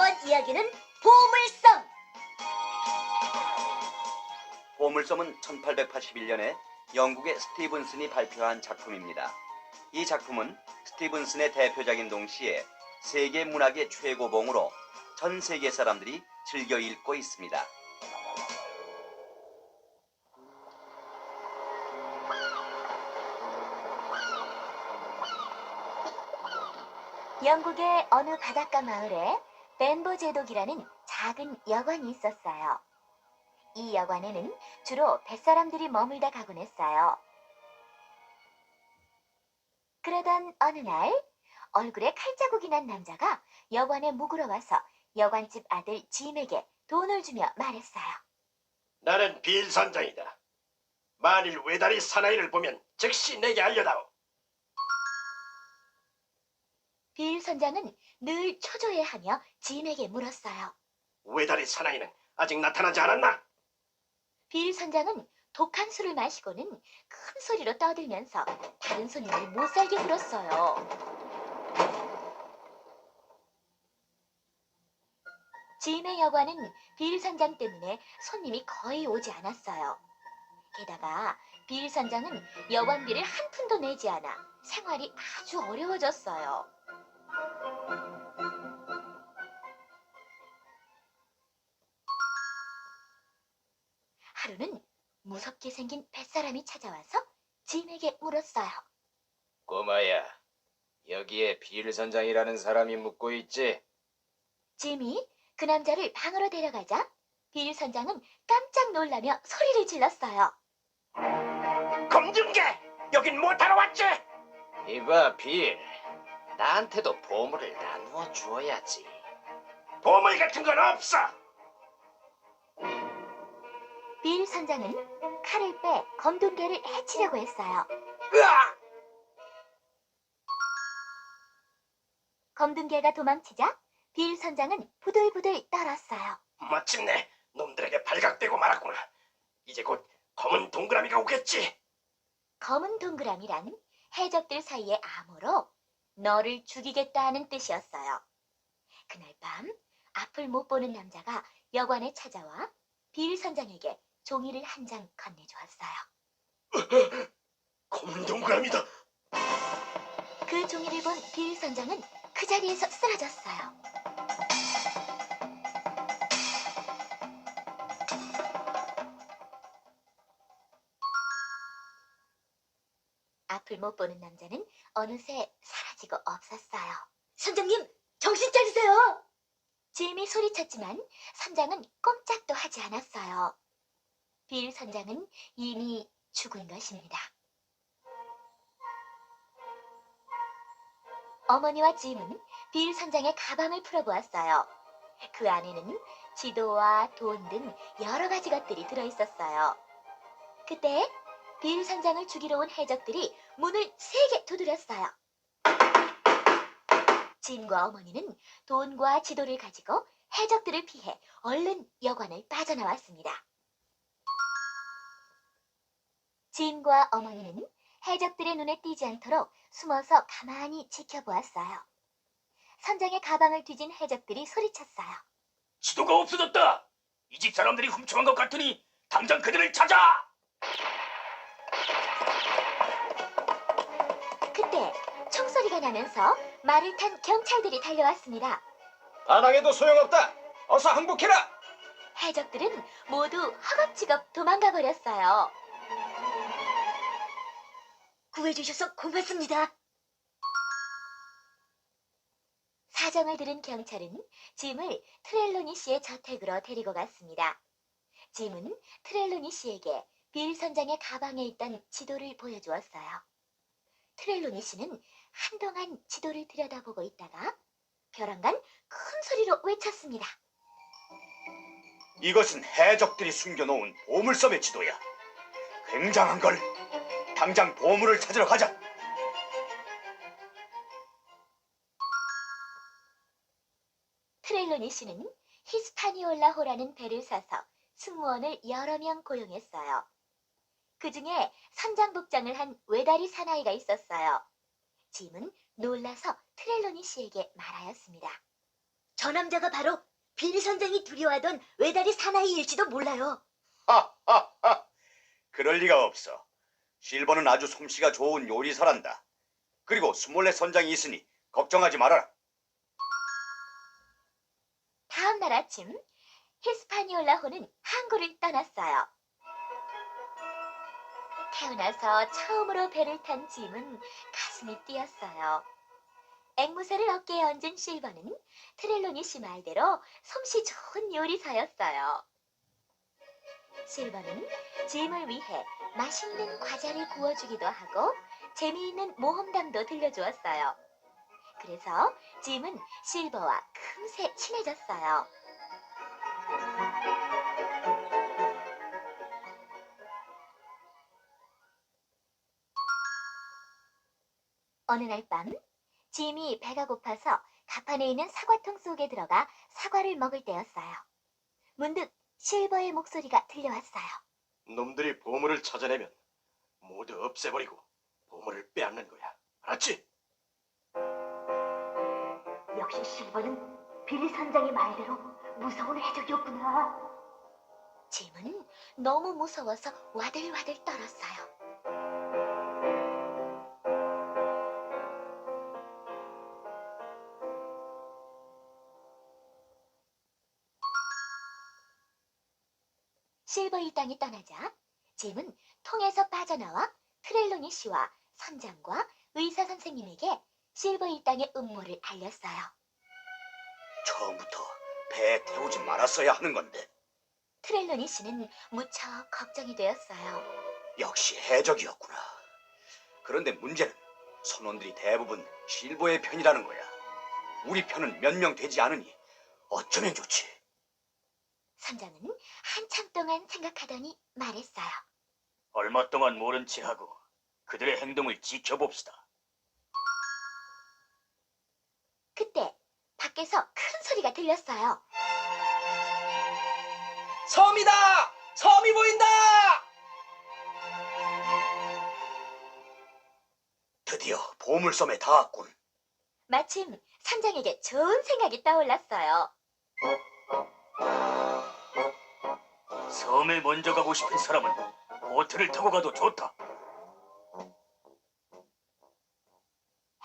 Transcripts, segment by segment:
이번 이야기는 보물섬. 보물섬은 1881년에 영국의 스티븐슨이 발표한 작품입니다. 이 작품은 스티븐슨의 대표작인 동시에 세계 문학의 최고봉으로 전 세계 사람들이 즐겨 읽고 있습니다. 영국의 어느 바닷가 마을에 벤보 제독이라는 작은 여관이 있었어요. 이 여관에는 주로 뱃사람들이 머물다 가곤 했어요. 그러던 어느 날 얼굴에 칼자국이 난 남자가 여관에 묵으러 와서 여관집 아들 짐에게 돈을 주며 말했어요. 나는 빌 선장이다. 만일 외다리 사나이를 보면 즉시 내게 알려다오. 빌 선장은 늘 초조해하며 짐에게 물었어요. 외다리 사나이는 아직 나타나지 않았나? 빌 선장은 독한 술을 마시고는 큰 소리로 떠들면서 다른 손님을 못살게 굴었어요. 짐의 여관은 빌 선장 때문에 손님이 거의 오지 않았어요. 게다가 빌 선장은 여관비를 한 푼도 내지 않아 생활이 아주 어려워졌어요. 하루는 무섭게 생긴 뱃사람이 찾아와서 짐에게 물었어요. 꼬마야, 여기에 빌 선장이라는 사람이 묵고 있지? 짐이 그 남자를 방으로 데려가자 빌 선장은 깜짝 놀라며 소리를 질렀어요. 검증계! 여긴 못하러 왔지? 이봐, 빌. 나한테도 보물을 나누어 주어야지. 보물 같은 건 없어. 빌 선장은 칼을 빼 검둥개를 해치려고 했어요. 으아! 검둥개가 도망치자 빌 선장은 부들부들 떨었어요. 마침내 놈들에게 발각되고 말았구나. 이제 곧 검은 동그라미가 오겠지. 검은 동그라미란 해적들 사이의 암호로 너를 죽이겠다 하는 뜻이었어요. 그날 밤 앞을 못 보는 남자가 여관에 찾아와 빌 선장에게 종이를 한 장 건네주었어요. 검은 동그라미다. 그 종이를 본 빌 선장은 그 자리에서 쓰러졌어요. 앞을 못 보는 남자는 어느새 사라지고 없었어요. 선장님, 정신 차리세요. 짐이 소리쳤지만 선장은 꼼짝도 하지 않았어요. 빌 선장은 이미 죽은 것입니다. 어머니와 짐은 빌 선장의 가방을 풀어보았어요. 그 안에는 지도와 돈 등 여러 가지 것들이 들어있었어요. 그때 빌 선장을 죽이러 온 해적들이 문을 세게 두드렸어요. 짐과 어머니는 돈과 지도를 가지고 해적들을 피해 얼른 여관을 빠져나왔습니다. 짐과 어머니는 해적들의 눈에 띄지 않도록 숨어서 가만히 지켜보았어요. 선장의 가방을 뒤진 해적들이 소리쳤어요. 지도가 없어졌다. 이 집 사람들이 훔쳐간 것 같으니 당장 그들을 찾아. 그때 총소리가 나면서 말을 탄 경찰들이 달려왔습니다. 반항해도 소용없다. 어서 항복해라. 해적들은 모두 허겁지겁 도망가 버렸어요. 구해주셔서 고맙습니다. 사정을 들은 경찰은 짐을 트렐로니 씨의 저택으로 데리고 갔습니다. 짐은 트렐로니 씨에게 빌 선장의 가방에 있던 지도를 보여주었어요. 트렐로니 씨는 한동안 지도를 들여다보고 있다가 벼랑간 큰 소리로 외쳤습니다. 이것은 해적들이 숨겨놓은 보물섬의 지도야. 굉장한 걸. 당장 보물을 찾으러 가자. 트렐로니 씨는 히스파니올라호라는 배를 사서 승무원을 여러 명 고용했어요. 그 중에 선장복장을 한 외다리 사나이가 있었어요. 짐은 놀라서 트렐로니 씨에게 말하였습니다. 저 남자가 바로 빌 선장이 두려워하던 외다리 사나이일지도 몰라요. 하하하. 그럴 리가 없어. 실버는 아주 솜씨가 좋은 요리사란다. 그리고 스몰렛 선장이 있으니 걱정하지 말아라. 다음 날 아침, 히스파니올라호는 항구를 떠났어요. 태어나서 처음으로 배를 탄 짐은 가슴이 뛰었어요. 앵무새를 어깨에 얹은 실버는 트렐로니 씨 말대로 솜씨 좋은 요리사였어요. 실버는 짐을 위해 맛있는 과자를 구워주기도 하고 재미있는 모험담도 들려주었어요. 그래서 짐은 실버와 금세 친해졌어요. 어느 날 밤, 짐이 배가 고파서 갑판에 있는 사과통 속에 들어가 사과를 먹을 때였어요. 문득 실버의 목소리가 들려왔어요. 놈들이 보물을 찾아내면 모두 없애버리고 보물을 빼앗는 거야. 알았지? 역시 실버는 빌 선장의 말대로 무서운 해적이었구나. 짐은 너무 무서워서 와들와들 떨었어요. 실버 일당이 떠나자 짐은 통에서 빠져나와 트렐로니 씨와 선장과 의사 선생님에게 실버 일당의 음모를 알렸어요. 처음부터 배에 태우지 말았어야 하는 건데. 트렐로니 씨는 무척 걱정이 되었어요. 역시 해적이었구나. 그런데 문제는 선원들이 대부분 실버의 편이라는 거야. 우리 편은 몇 명 되지 않으니 어쩌면 좋지. 선장은 한참 동안 생각하더니 말했어요. 얼마 동안 모른 체 하고 그들의 행동을 지켜봅시다. 그때 밖에서 큰 소리가 들렸어요. 섬이다! 섬이 보인다! 드디어 보물섬에 닿았군. 마침 선장에게 좋은 생각이 떠올랐어요. 섬에 먼저 가고 싶은 사람은 보트를 타고 가도 좋다.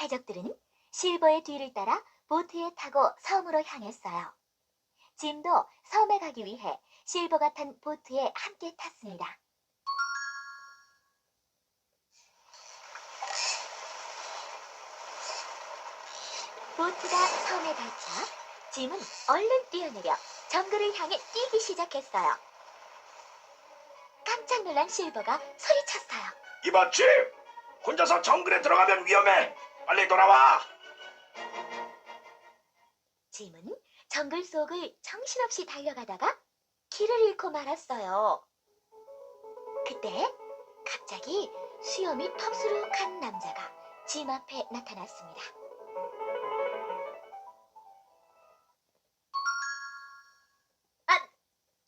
해적들은 실버의 뒤를 따라 보트에 타고 섬으로 향했어요. 짐도 섬에 가기 위해 실버가 탄 보트에 함께 탔습니다. 보트가 섬에 닿자 짐은 얼른 뛰어내려 정글을 향해 뛰기 시작했어요. 깜짝 놀란 실버가 소리쳤어요. 이봐, 짐! 혼자서 정글에 들어가면 위험해. 빨리 돌아와. 짐은 정글 속을 정신없이 달려가다가 길을 잃고 말았어요. 그때 갑자기 수염이 텁수룩한 남자가 짐 앞에 나타났습니다.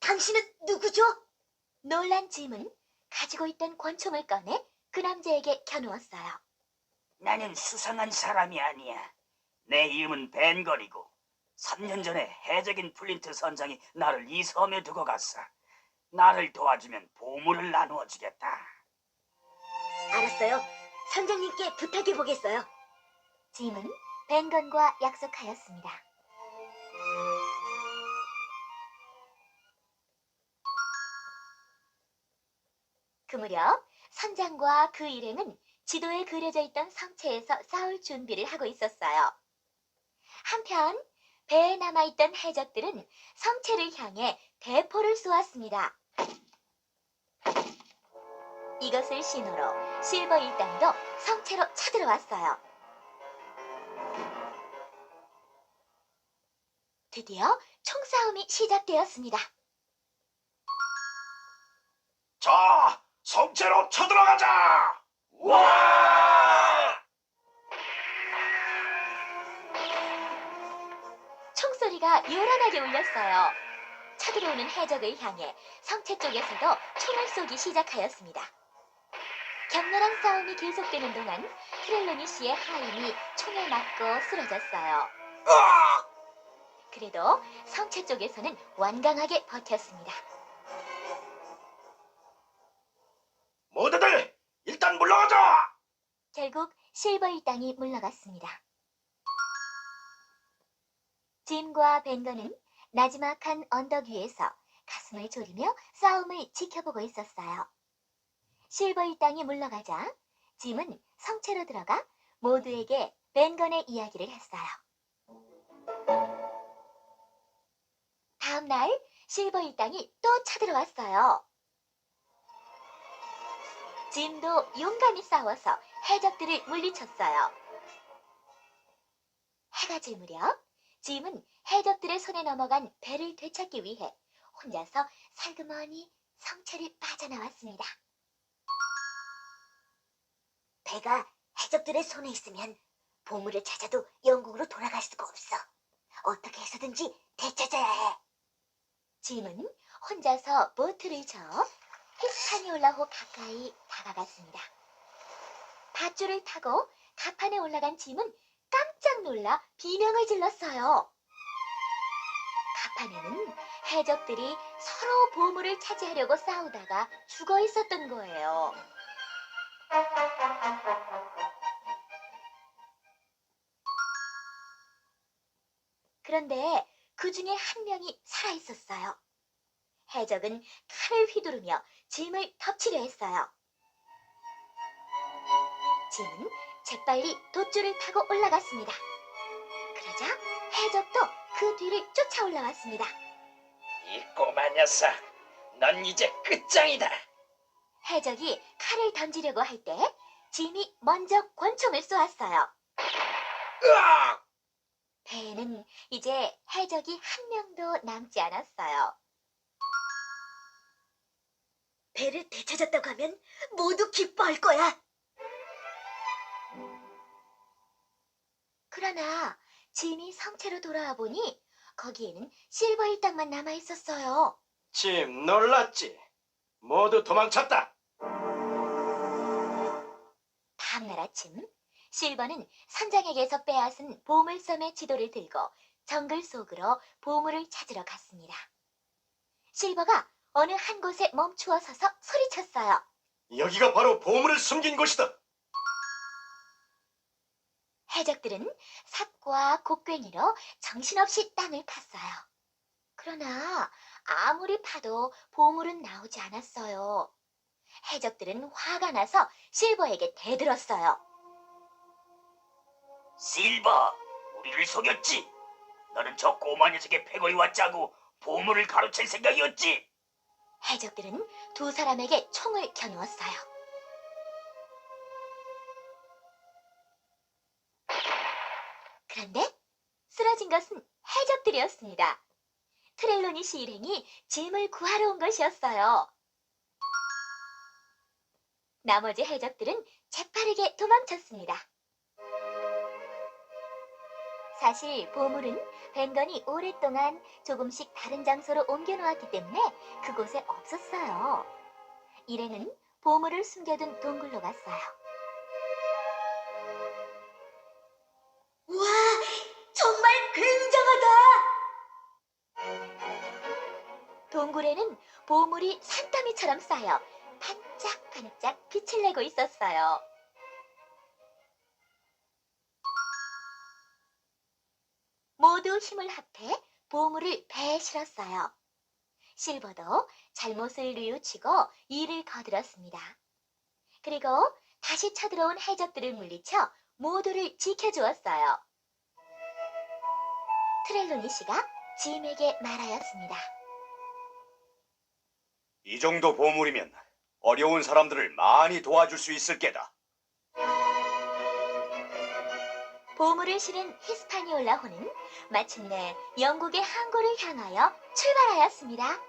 당신은 누구죠? 놀란 짐은 가지고 있던 권총을 꺼내 그 남자에게 겨누었어요. 나는 수상한 사람이 아니야. 내 이름은 벤걸이고 3년 전에 해적인 플린트 선장이 나를 이 섬에 두고 갔어. 나를 도와주면 보물을 나누어 주겠다. 알았어요. 선장님께 부탁해 보겠어요. 짐은 벤건과 약속하였습니다. 그 무렵 선장과 그 일행은 지도에 그려져 있던 성체에서 싸울 준비를 하고 있었어요. 한편 배에 남아있던 해적들은 성체를 향해 대포를 쏘았습니다. 이것을 신호로 실버 일당도 성체로 쳐들어왔어요. 드디어 총싸움이 시작되었습니다. 자, 성체로 쳐들어가자! 와! 총소리가 요란하게 울렸어요. 쳐들어오는 해적을 향해 성체 쪽에서도 총을 쏘기 시작하였습니다. 격렬한 싸움이 계속되는 동안 트렐로니 씨의 하인이 총에 맞고 쓰러졌어요. 그래도 성체 쪽에서는 완강하게 버텼습니다. 모두들 일단 물러가자. 결국 실버 일당이 물러갔습니다. 짐과 벤거는 나지막한 언덕 위에서 가슴을 졸이며 싸움을 지켜보고 있었어요. 실버 일당이 물러가자 짐은 성체로 들어가 모두에게 벤건의 이야기를 했어요. 다음 날 실버 일당이 또 쳐들어왔어요. 짐도 용감히 싸워서 해적들을 물리쳤어요. 해가 질 무렵 짐은 해적들의 손에 넘어간 배를 되찾기 위해 혼자서 살그머니 성체를 빠져나왔습니다. 배가 해적들의 손에 있으면 보물을 찾아도 영국으로 돌아갈 수가 없어. 어떻게 해서든지 되찾아야 해. 짐은 혼자서 보트를 저어 히스파니올라호 가까이 다가갔습니다. 밧줄을 타고 갑판에 올라간 짐은 깜짝 놀라 비명을 질렀어요. 갑판에는 해적들이 서로 보물을 차지하려고 싸우다가 죽어 있었던 거예요. 그런데 그 중에 한 명이 살아있었어요. 해적은 칼을 휘두르며 짐을 덮치려 했어요. 짐은 재빨리 돛줄을 타고 올라갔습니다. 그러자 해적도 그 뒤를 쫓아 올라왔습니다. 이 꼬마 녀석, 넌 이제 끝장이다. 해적이 칼을 던지려고 할 때 짐이 먼저 권총을 쏘았어요. 으악! 배에는 이제 해적이 한 명도 남지 않았어요. 배를 되찾았다고 하면 모두 기뻐할 거야. 그러나 짐이 성체로 돌아와 보니 거기에는 실버 일당만 남아 있었어요. 짐 놀랐지? 모두 도망쳤다. 다음날 아침 실버는 선장에게서 빼앗은 보물섬의 지도를 들고 정글 속으로 보물을 찾으러 갔습니다. 실버가 어느 한 곳에 멈추어 서서 소리쳤어요. 여기가 바로 보물을 숨긴 곳이다. 해적들은 삽과 곡괭이로 정신없이 땅을 팠어요. 그러나 아무리 파도 보물은 나오지 않았어요. 해적들은 화가 나서 실버에게 대들었어요. 실버, 우리를 속였지? 너는 저 꼬마 녀석의 패거리와 짜고 보물을 가로챌 생각이었지? 해적들은 두 사람에게 총을 겨누었어요. 그런데 쓰러진 것은 해적들이었습니다. 트렐로니시 일행이 짐을 구하러 온 것이었어요. 나머지 해적들은 재빠르게 도망쳤습니다. 사실 보물은 벤건이 오랫동안 조금씩 다른 장소로 옮겨놓았기 때문에 그곳에 없었어요. 일행은 보물을 숨겨둔 동굴로 갔어요. 와, 정말 굉장하다. 동굴에는 보물이 산더미처럼 쌓여 반짝반짝 빛을 내고 있었어요. 모두 힘을 합해 보물을 배에 실었어요. 실버도 잘못을 뉘우치고 일을 거들었습니다. 그리고 다시 쳐들어온 해적들을 물리쳐 모두를 지켜주었어요. 트렐로니시가 짐에게 말하였습니다. 이 정도 보물이면 어려운 사람들을 많이 도와줄 수 있을 게다. 보물을 실은 히스파니올라호는 마침내 영국의 항구를 향하여 출발하였습니다.